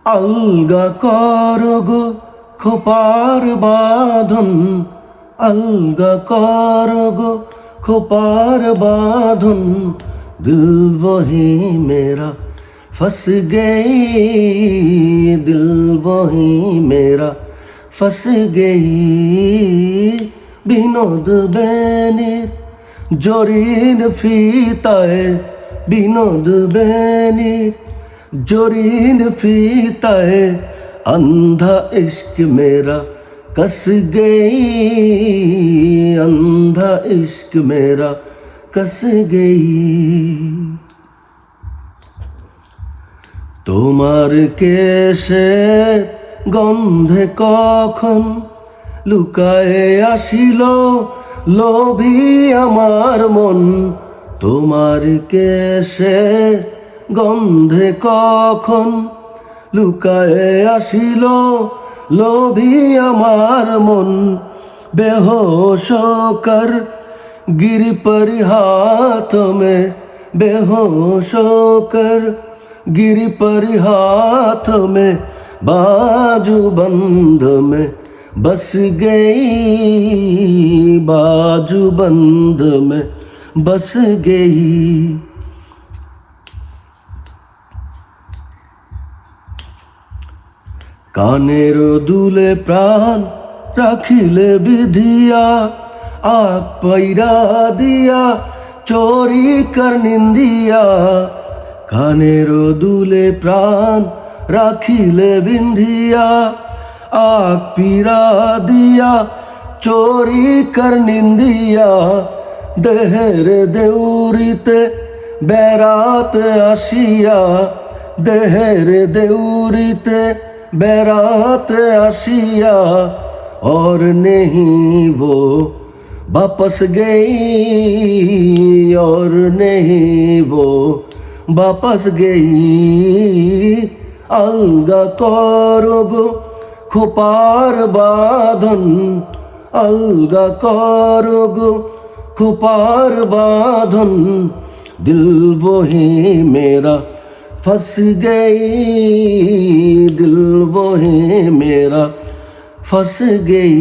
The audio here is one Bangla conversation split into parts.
আলগা করো গো খোপার বাঁধন, আলগা করো গো খোপার বাঁধন। দিল वही मेरा फंस गई, दिल वही मेरा फंस गई। বিনোদ বেনির জরিন ফিতায়, বিনোদ বেনির জরিন ফিতায়। अंधा इश्क मेरा कस गई, अंधा इश्क मेरा कस गई। তোমার কেশের গন্ধে কখন লুকায়ে আসিল লোভী আমার মন। তোমার কেশের গন্ধে কখন লুকায়ে আসিল লোভী আমার মন। বেहोश होकर गिर परी हाथ में, बेहोश होकर गिर परी हाथ में। बाजू बंद में बस गई, बाजू बंद में बस गई। কানের দুলে প্রাণ রাখিলে বিধিয়া, আগ পৈরা দিয়া চোরি কর নিন্দিয়া। কানের দুলে প্রাণ রাখিলে বিন্ধিয়া, আগ পীরা দিয়া চোরি কর নিন্দিয়া। দেহের দেউরিতে বেড়াতে আসিয়া, দেহের দেউরিতে बेराते आशिया। और नहीं वो वापस गई, और नहीं वो वापस गई। अलगा करो गो খোপার বাঁধন, अलगा करो गो খোপার বাঁধন। दिल वही मेरा फंस गई, दिल वही मेरा फंस गई।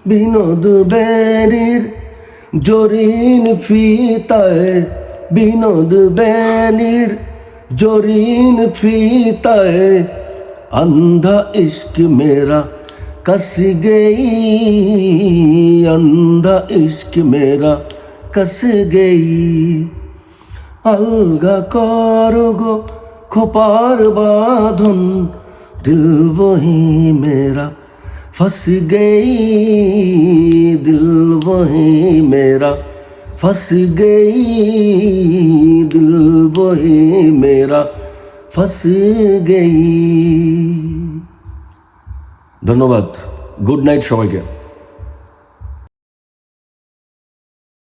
বিনোদ বেনির জরিন ফিতায়, বিনোদ বেনির জরিন ফিতায়। अंधा इश्क मेरा कस गई, अंधा इश्क मेरा कस गई। अलगा करो गो খোপার বাঁধন, दिल वही मेरा फंस गई, दिल वही मेरा फंस गई, दिल वही मेरा फंस गई। ধন্যবাদ। গুড নাইট সবাইকে।